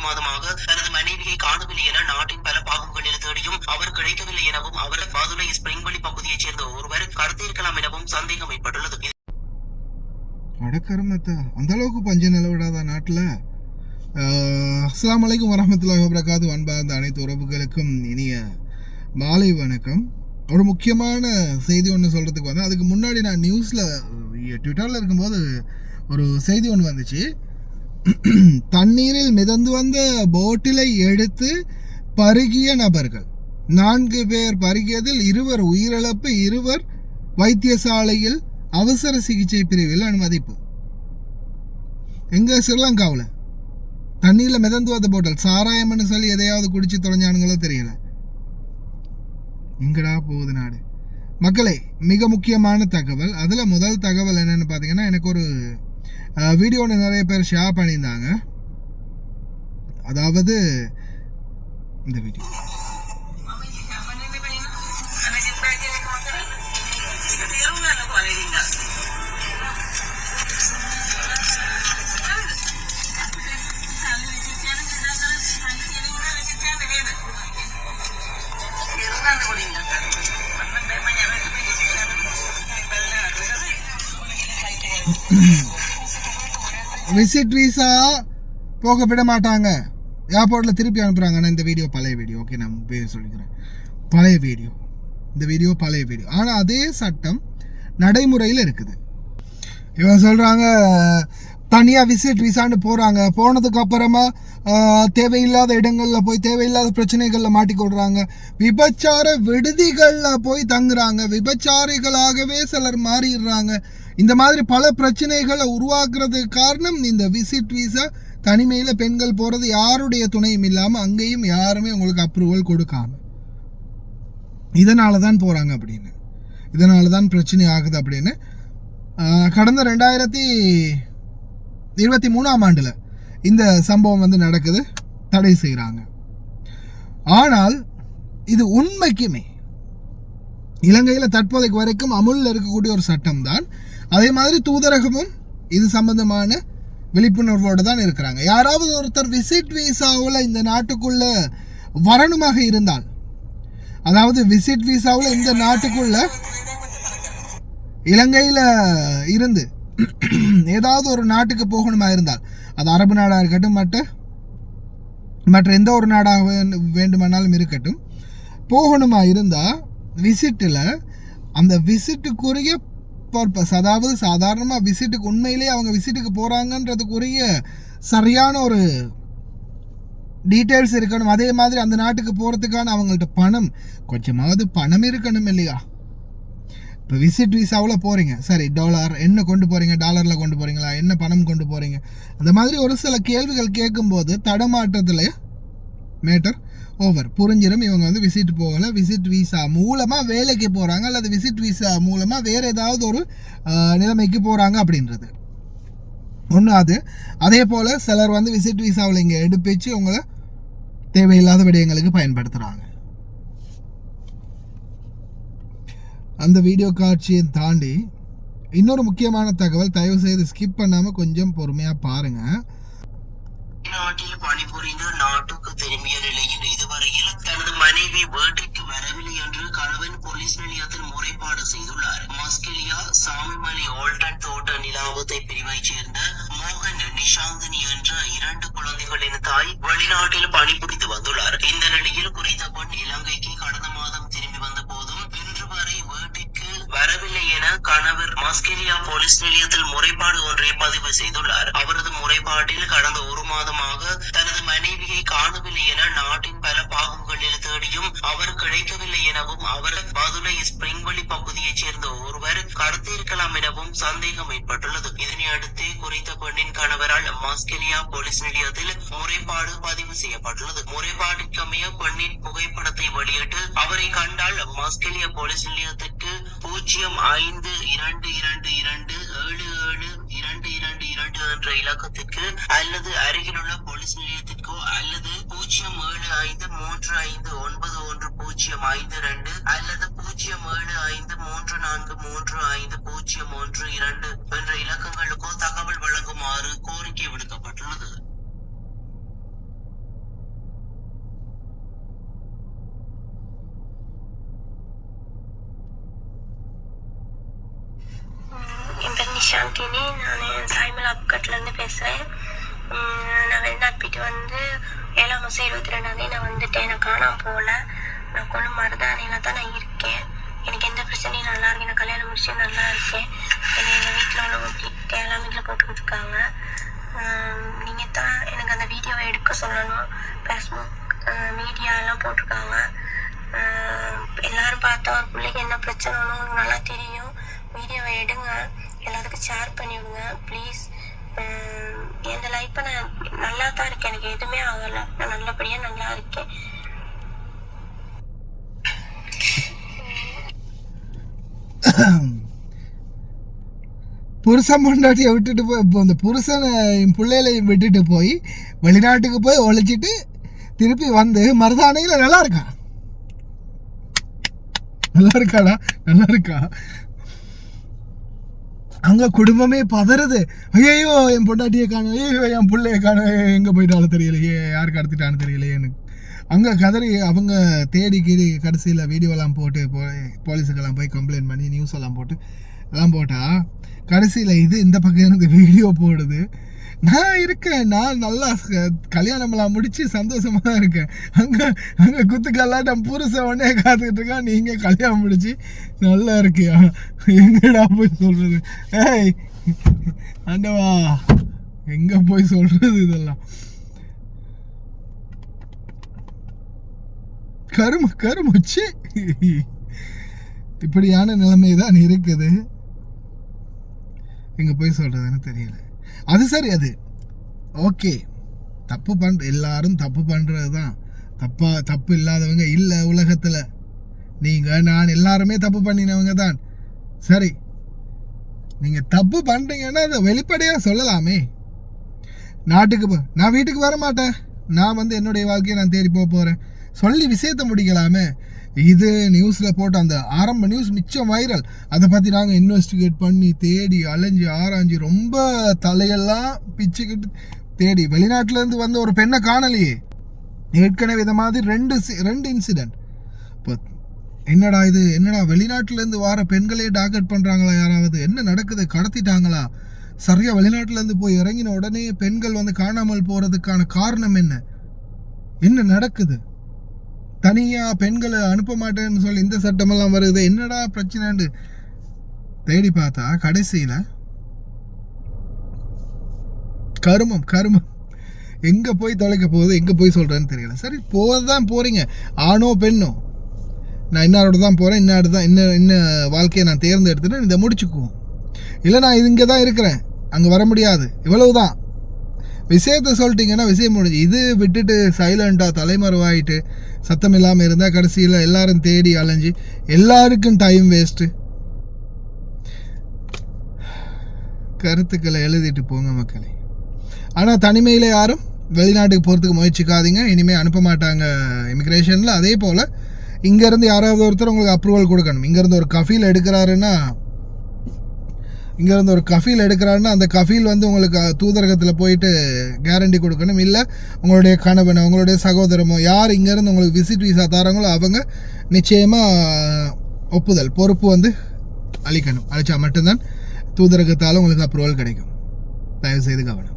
மாதமாக தனது மனைவியை காணவில்லை என நாட்டின் பல பாகங்களில் தேடியும் அவர் கிடைக்கவில்லை எனவும் அவர் பதுளை ஸ்பிரிங்வெளி பகுதியைச் சேர்ந்த ஒருவர் கடத்தியிருக்கலாம் எனவும் சந்தேகம் ஏற்பட்டுள்ளது. அந்த அளவுக்கு பஞ்சம் நிலவிடாத நாட்டில். அஸ்ஸலாமு அலைக்கும் வரஹ்மத்துல்லாஹி வபரகாத்துஹு. அன்பார்ந்த அனைத்து உறவுகளுக்கும் இனிய மாலை வணக்கம். ஒரு முக்கியமான செய்தி ஒன்று சொல்கிறதுக்கு வந்தேன். அதுக்கு முன்னாடி நான் ட்விட்டரில் இருக்கும்போது ஒரு செய்தி ஒன்று வந்துச்சு. தண்ணீரில் மிதந்து வந்த போட்டிலை எடுத்து பருகிய நபர்கள் 4 பேர் பருகியதில் 2 உயிரிழப்பு, 2 வைத்தியசாலையில் அவசர சிகிச்சை பிரிவில் அனுமதிப்பு. எங்க ஸ்ரீலங்காவில் தண்ணீரில் மிதந்து வந்த போட்டல் சாராயம்னு சொல்லி எதையாவது குடிச்சு தொலைஞ்சானுங்களோ தெரியல. எங்கடா போகுது நாடு மக்களே. மிக முக்கியமான தகவல். அதில் முதல் தகவல் என்னென்னு பார்த்தீங்கன்னா, எனக்கு ஒரு வீடியோ நிறைய பேர் ஷேர் பண்ணியிருந்தாங்க. அதாவது இந்த வீடியோ விசிட் வீசா போக விட மாட்டாங்க, ஏர்போர்ட்டில் திருப்பி அனுப்புகிறாங்க. ஆனால் இந்த வீடியோ பழைய வீடியோ. ஓகே, நான் பேர் சொல்லிக்கிறேன், பழைய வீடியோ. இந்த வீடியோ பழைய வீடியோ. ஆனால் அதே சட்டம் நடைமுறையில் இருக்குது. இவங்க சொல்கிறாங்க தனியாக விசிட் விசான்னு போகிறாங்க. போனதுக்கு அப்புறமா தேவையில்லாத இடங்களில் போய் தேவையில்லாத பிரச்சனைகளில் மாட்டிக்கொள்கிறாங்க. விபச்சார விடுதிகளில் போய் தங்குறாங்க. விபச்சாரிகளாகவே சிலர் மாறிடுறாங்க. இந்த மாதிரி பல பிரச்சனைகளை உருவாக்குறதுக்கு காரணம் இந்த விசிட் வீசா. தனிமையில் பெண்கள் போகிறது யாருடைய துணையும் இல்லாமல், அங்கேயும் யாருமே உங்களுக்கு அப்ரூவல் கொடுக்காம. இதனால தான் போகிறாங்க அப்படின்னு, இதனால தான் பிரச்சனை ஆகுது அப்படின்னு கடந்த 2023ஆம் ஆண்டில் இந்த சம்பவம் வந்து நடக்குது, தடை செய்கிறாங்க. ஆனால் இது உண்மைக்குமே இலங்கையில் தற்போதைக்கு வரைக்கும் அமுலில் இருக்கக்கூடிய ஒரு சட்டம் தான். அதே மாதிரி தூதரகமும் இது சம்பந்தமான விழிப்புணர்வோடு தான் இருக்கிறாங்க. யாராவது ஒருத்தர் விசிட் வீசாவில் இந்த நாட்டுக்குள்ள வரணுமாக இருந்தால், அதாவது விசிட் வீசாவில் இந்த நாட்டுக்குள்ள இலங்கையில் இருந்து ஏதாவது ஒரு நாட்டுக்கு போகணுமா இருந்தால், அது அரபு நாடாக இருக்கட்டும், மற்ற எந்த ஒரு நாடாக வேண்டுமானாலும் இருக்கட்டும், போகணுமா இருந்தால் விசிட்டில் அந்த விசிட்டுக்குரிய பர்பஸ், அதாவது சாதாரணமாக விசிட்டுக்கு உண்மையிலேயே அவங்க விசிட்டுக்கு போகிறாங்கன்றதுக்குரிய சரியான ஒரு டீட்டெயில்ஸ் இருக்கணும். அதே மாதிரி அந்த நாட்டுக்கு போகிறதுக்கான அவங்கள்ட்ட கொஞ்சமாவது பணம் இருக்கணும் இல்லையா? இப்போ விசிட் வீசாவில் போகிறீங்க, சரி, டாலர் என்ன கொண்டு போகிறீங்க, டாலரில் கொண்டு போகிறீங்களா, என்ன பணம் கொண்டு போகிறீங்க, அந்த மாதிரி ஒரு சில கேள்விகள் கேட்கும்போது தடமாற்றத்தில் மேட்டர் ஓவர் புரிஞ்சிடும். இவங்க வந்து விசிட் போகலை, விசிட் வீசா மூலமாக வேலைக்கு போகிறாங்க, அல்லது விசிட் வீசா மூலமாக வேறு ஏதாவது ஒரு நிலைமைக்கு போகிறாங்க அப்படின்றது ஒன்று. அதே போல் சிலர் வந்து விசிட் வீசாவில் இங்கே எடுப்பிச்சு உங்களை தேவையில்லாத விடயங்களுக்கு பயன்படுத்துகிறாங்க. அந்த வீடியோ காட்சியை தாண்டி இன்னொரு முக்கியமான தகவல், தயவு செய்து ஸ்கிப் பண்ணாமல் கொஞ்சம் பொறுமையாக பாருங்கள். நாட்டில் பணிபுரிந்து நாட்டுக்கு திரும்பிய நிலையில் இதுவரையில் தனது மனைவி வீட்டிற்கு வரவில்லை என்று கணவன் போலீஸ் நிலையத்தில் முறைப்பாடு செய்துள்ளார். மஸ்கெலியா சாமிமலை ஓல்டன் தோட்ட நிலாவத்தை பிரிவைச் சேர்ந்த மோகன் நிஷாந்தினி என்ற 2 குழந்தைகளின் தாய் வெளிநாட்டில் பணிபுரிந்து வந்துள்ளார். இந்த நிலையில் குறித்த பெண் இலங்கைக்கு கடந்த மாதம் திரும்பி வந்த போதும் இன்று வரை வீட்டிற்கு வரவில்லை என கணவர் மஸ்கெலியா போலீஸ் நிலையத்தில் முறைப்பாடு ஒன்றை பதிவு செய்துள்ளார். அவரது முறைப்பாட்டில் கடந்த 1 மாதமாக தனது மனைவியை காணவில்லை என நாட்டின் பல பாகங்களில் தேடியும் அவர் கிடைக்கவில்லை எனவும் அவர் பதுளை ஸ்பிரிங்வெளி பகுதியைச் சேர்ந்த ஒருவர் கடத்தியிருக்கலாம் எனவும் சந்தேகம் ஏற்பட்டுள்ளது. இதனை அடுத்து குறித்த பெண்ணின் கணவரால் மஸ்கெலியா போலீஸ் நிலையத்தில் முறைப்பாடு பதிவு செய்யப்பட்டுள்ளது. முறைப்பாட்டிற்கமைய பெண்ணின் புகைப்படத்தை வெளியிட்டு அவரை கண்டால் மஸ்கெலியா போலீஸ் நிலையத்திற்கு 0522277222 என்ற இலக்கத்திற்கு அல்லது அருகிலுள்ள போலீஸ் நிலையத்திற்கோ அல்லது 0753591052 அல்லது 0753435012 என்ற இலக்கங்களுக்கோ தகவல் வழங்குமாறு கோரிக்கை விடுக்கப்பட்டுள்ளது. ஓகேனே, நான் சாய்மலா அப்கட்லேருந்து பேசுகிறேன். நான் வெளிநாட்டு போயிட்டு வந்து 7 மாதம் 22ஆந்தே நான் வந்துட்டேன். நான் காணாமல் போகல. நான் கொண்டு மருதானையில் தான் நான் இருக்கேன். எனக்கு எந்த பிரச்சனையும் நல்லா இருக்கு. நான் கல்யாணம் முடிச்சு நல்லா இருக்கேன். என்னை எங்கள் வீட்டில் உள்ளவங்க எல்லாமே வீட்டில் போட்டுக்கிட்டு இருக்காங்க. நீங்கள் தான் எனக்கு அந்த வீடியோவை எடுக்க சொல்லணும். ஃபேஸ்புக் மீடியா எல்லாம் போட்டிருக்காங்க. எல்லாரும் பார்த்தா ஒரு பிள்ளைக்கு என்ன பிரச்சனைன்னு உங்களுக்கு நல்லா தெரியும். வீடியோவை எடுங்க, எல்லாத்துக்கும் ஷேர் பண்ணிவிடுங்க ப்ளீஸ். என் லைஃப்பை நான் நல்லா தான் இருக்கேன். எனக்கு எதுவுமே ஆகலை. நான் நல்லபடியாக நல்லா இருக்கேன். புருஷன் பொண்டாட்டியை விட்டுட்டு போய் இப்போ அந்த புருஷனை என் பிள்ளைகளையும் விட்டுட்டு போய் வெளிநாட்டுக்கு போய் ஒழிச்சிட்டு திருப்பி வந்து மருதானையில் நல்லா இருக்கா? நல்லா இருக்காடா? நல்லா இருக்கா? அங்கே குடும்பமே பதறுது. ஐயோ என் பொண்டாட்டியை காணும், ஐயோ என் பிள்ளைய காணும், எங்கே போயிட்டாலும் தெரியலையே, யாருக்கு கடத்திட்டான்னு தெரியலையே. எனக்கு அங்கே கதறி அவங்க தேடி கீறி கடைசியில் வீடியோலாம் போட்டு போலீஸுக்கெல்லாம் போய் கம்ப்ளைண்ட் பண்ணி நியூஸ் எல்லாம் போட்டு எல்லாம் போட்டால் கடைசியில் இது இந்த பக்கம் இருந்து வீடியோ போடுது. நான் இருக்கேன், நான் நல்லா கல்யாணம்லாம் முடித்து சந்தோஷமாக தான் இருக்கேன். அங்கே குத்துக்கல்லாட்டம் புருஷன் உடனே காத்துக்கிட்டு இருக்கா. நீங்கள் கல்யாணம் முடிச்சு நல்லா இருக்கியா? எங்கடா போய் சொல்கிறது? ஏய் ஆண்டவா, எங்கே போய் சொல்கிறது? இதெல்லாம் கருமச்சு இப்படியான நிலைமை தான் இருக்குது. எங்கே போய் சொல்கிறதுன்னு தெரியல. அது சரி, அது ஓகே. தப்பு எல்லாரும் தப்பு பண்ணுறது தான். தப்பு இல்லாதவங்க இல்லை உலகத்தில். நீங்கள் நான் எல்லாருமே தப்பு பண்ணினவங்க தான். சரி, நீங்கள் தப்பு பண்ணுறீங்கன்னா அதை வெளிப்படையாக சொல்லலாமே. நாட்டுக்கு நான் வீட்டுக்கு வர மாட்டேன், நான் வந்து என்னுடைய வாழ்க்கையை நான் தேடி போகிறேன் சொல்லி விஷயத்தை முடிக்கலாமே. இது நியூஸில் போட்டு அந்த ஆரம்ப நியூஸ் மிச்சம் வைரல். அதை பற்றி நாங்கள் இன்வெஸ்டிகேட் பண்ணி தேடி அலைஞ்சி ஆராய்ஞ்சி ரொம்ப தலையெல்லாம் பிச்சுக்கிட்டு தேடி வெளிநாட்டிலேருந்து வந்த ஒரு பெண்ணை காணலையே. ஏற்கனவே இதை மாதிரி ரெண்டு இன்சிடெண்ட். இப்போ என்னடா இது, என்னடா வெளிநாட்டிலேருந்து வர பெண்களே டார்கெட் பண்ணுறாங்களா? யாராவது என்ன நடக்குது? கடத்திட்டாங்களா? சரியாக வெளிநாட்டிலேருந்து போய் இறங்கின உடனே பெண்கள் வந்து காணாமல் போகிறதுக்கான காரணம் என்ன நடக்குது? தனியாக பெண்களை அனுப்ப மாட்டேன்னு சொல்லி இந்த சட்டமெல்லாம் வருது. என்னடா பிரச்சனைன்னு தேடி பார்த்தா கடைசியில் கருமம் எங்கே போய் தொலைக்க போகுது, எங்கே போய் சொல்கிறேன்னு தெரியல. சரி, போதான் போகிறீங்க, ஆணோ பெண்ணோ, நான் இன்னாரோட தான் போகிறேன், இன்னாரு தான் இன்ன வாழ்க்கையை நான் தேர்ந்தெடுத்துட்டு இதை முடிச்சுக்குவோம். இல்லை நான் இங்கே தான் இருக்கிறேன், அங்கே வர முடியாது, இவ்வளவுதான் விஷயத்த சொல்லிட்டீங்கன்னா விஷயம் முடிஞ்சு. இது விட்டுட்டு சைலண்டாக தலைமறைவாயிட்டு சத்தம் இல்லாமல் இருந்தால் கடைசியில் எல்லாரும் தேடி அலைஞ்சி எல்லாருக்கும் டைம் வேஸ்ட்டு. கருத்துக்களை எழுதிட்டு போங்க மக்களே. ஆனால் தனிமையில் யாரும் வெளிநாட்டுக்கு போகிறதுக்கு முயற்சிக்காதீங்க. இனிமேல் அனுப்ப மாட்டாங்க இமிக்ரேஷனில். அதே போல் இங்கேருந்து யாராவது ஒருத்தர் உங்களுக்கு அப்ரூவல் கொடுக்கணும். இங்கேருந்து ஒரு கஃபீல் எடுக்கிறாருன்னா அந்த கஃபீல் வந்து உங்களுக்கு தூதரகத்தில் போயிட்டு கேரண்டி கொடுக்கணும். இல்லை உங்களுடைய கணவனோ உங்களுடைய சகோதரமோ யார் இங்கேருந்து உங்களுக்கு விசிட் வீசா தராங்களோ அவங்க நிச்சயமாக ஒப்புதல் பொறுப்பு வந்து அளிச்சா மட்டும்தான் தூதரகத்தால் உங்களுக்கு அப்ரூவல் கிடைக்கும். தயவுசெய்து கவனம்.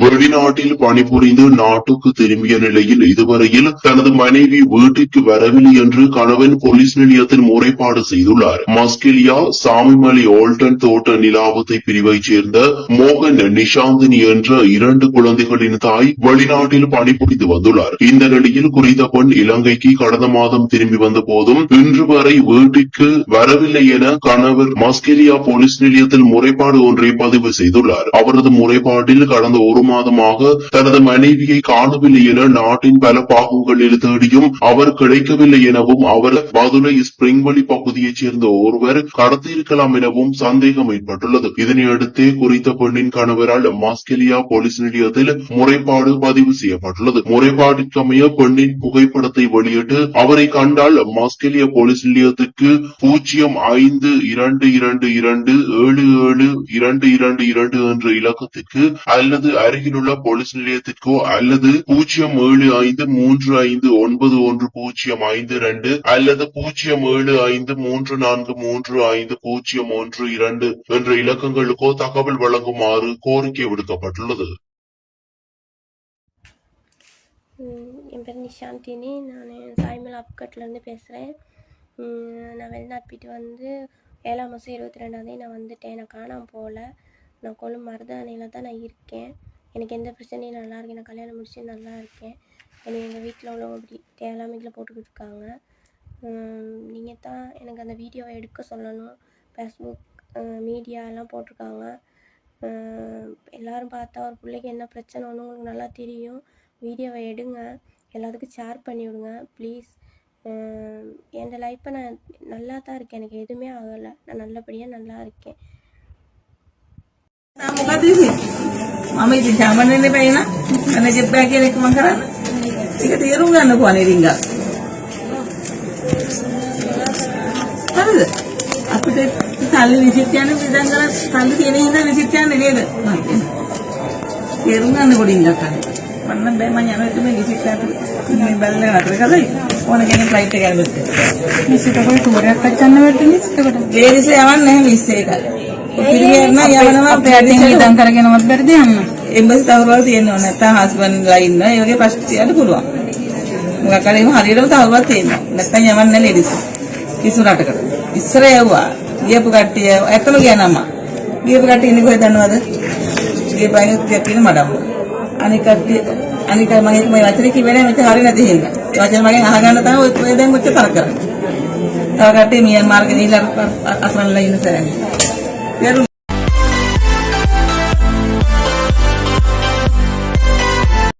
வெளிநாட்டில் பணிபுரிந்து நாட்டுக்கு திரும்பிய நிலையில் இதுவரையில் தனது மனைவி வீட்டிற்கு வரவில்லை என்று கணவன் போலீஸ் நிலையத்தில் முறைப்பாடு செய்துள்ளார். மஸ்கெலியா சாமிமலை ஓல்டன் தோட்ட நிலாவத்தை பிரிவைச் சேர்ந்த மோகன் நிஷாந்தினி என்ற 2 குழந்தைகளின் தாய் வெளிநாட்டில் பணிபுரிந்து வந்துள்ளார். இந்த நிலையில் குறித்த பெண் இலங்கைக்கு கடந்த மாதம் திரும்பி வந்த போதும் இன்று வரை வீட்டிற்கு வரவில்லை என கணவர் மஸ்கெலியா போலீஸ் நிலையத்தில் முறைப்பாடு ஒன்றை பதிவு செய்துள்ளார். அவரது முறைப்பாட்டில் கடந்த ஒரு மாதமாக தனது மனைவியை காணவில்லை என நாட்டின் பல பாகங்களில் தேடியும் அவர் கிடைக்கவில்லை எனவும் அவர் மதுரை ஸ்பிரிங்வெளி பகுதியைச் சேர்ந்த ஒருவர் கடத்தியிருக்கலாம் எனவும் சந்தேகம் ஏற்பட்டுள்ளது. இதனையடுத்தே குறித்த பெண்ணின் கணவரால் மஸ்கெலியா போலீஸ் நிலையத்தில் முறைப்பாடு பதிவு செய்யப்பட்டுள்ளது. முறைப்பாட்டிற்கமைய பெண்ணின் புகைப்படத்தை வெளியிட்டு அவரை கண்டால் மஸ்கெலியா போலீஸ் நிலையத்துக்கு 0522277222 என்ற இலக்கத்திற்கு அல்லது அருகிலுள்ள போலீஸ் நிலையத்திற்கோ அல்லது 0753591052 அல்லது 0753435012 என்ற இலக்கங்களுக்கோ தகவல் வழங்குமாறு கோரிக்கை விடுக்கப்பட்டுள்ளது. என் பேர் நிஷாந்தினி. நான் சாய்மலை அப்கட்லேருந்து பேசுகிறேன். நான் வெளிநாட்டு போயிட்டு வந்து 7 மாதம் 22 நான் வந்துட்டேன். நான் காணாமல் போகல. நான் கொள்ளும் மருதானையில் தான் நான் இருக்கேன். எனக்கு எந்த பிரச்சனையும் நல்லா இருக்கேன். நான் கல்யாணம் முடிச்சு நல்லா இருக்கேன். எனக்கு எங்கள் வீட்டில் உள்ளவங்க அப்படி தேவையில்லாமல் போட்டுக்கிட்டு இருக்காங்க. நீங்கள் தான் எனக்கு அந்த வீடியோவை எடுக்க சொல்லணும். ஃபேஸ்புக் மீடியா எல்லாம் போட்டிருக்காங்க. எல்லோரும் பார்த்தா ஒரு பிள்ளைக்கு என்ன பிரச்சனைன்னு உங்களுக்கு நல்லா தெரியும். வீடியோவை எடுங்க, எல்லாத்துக்கும் ஷேர் பண்ணி விடுங்க ப்ளீஸ். என் லைஃப்பை நான் நல்லா தான் இருக்கேன். எனக்கு எதுவுமே ஆகலை. நான் நல்லபடியாக நல்லா இருக்கேன். මොකද ඉතින් මම ඉතින් සාමාන්‍යයෙන් බැහැ නා අනේ ජෙබ්බා කියන එක මම කරන්නේ ඒක තේරුම් ගන්නකෝ අනේ රින්ගා හරිද අපිට සල්ලි විසිට යන විදන් කරලා සල්ලි තියෙන හින්දා විසිට යන්නේ නේද තේරුම් ගන්නකෝ රින්ගා කන්නේ මන්න බෑ මම යනවා ඉතින් මේ විසිට යන්න මේ බැලලා නතර කරලා ඕන කෙනෙක් ෆ්ලයිට් එක ගන්න විසිට කොයි ටුවරයක් අච්චන්න වෙන්නේ විසිටකට වේරිසේ යවන්නේ නැහැ මිස් එකයි පිරියන්න යවනවා පැඩින් ඉඳන් කරගෙනවත් බැරිද යන්න එම්බසි තවරුවක් තියෙනවා නැත්නම් හස්බන්ඩ්ලා ඉන්න ඒ වගේ ප්‍රශ්න තියන්න පුළුවන් මොකක් හරි හරියටම තවරුවක් තියෙනවා නැත්නම් යවන්නේ ලේඩිස් කිසු රටකට ඉස්සර යවුවා ගියපු කට්ටිය ඇත්තම කියනම ගියපු කට්ටිය ඉන්නේ කොහෙද දන්නවද ගියපයින් තියෙන මඩම් අනික කට්ටිය අනික මම ඒක මේ වචනේ කිව්වේ නැහැ මෙච්චර හරි නැති හින්දා ඒ වචන මගෙන් අහගන්න තමයි ඔය දැන් ඔච්චර තරක කරන්නේ තව කට්ටිය මියන්මාර් ගෙනිහිල්ලා අසරණලා ඉන්න සරන්නේ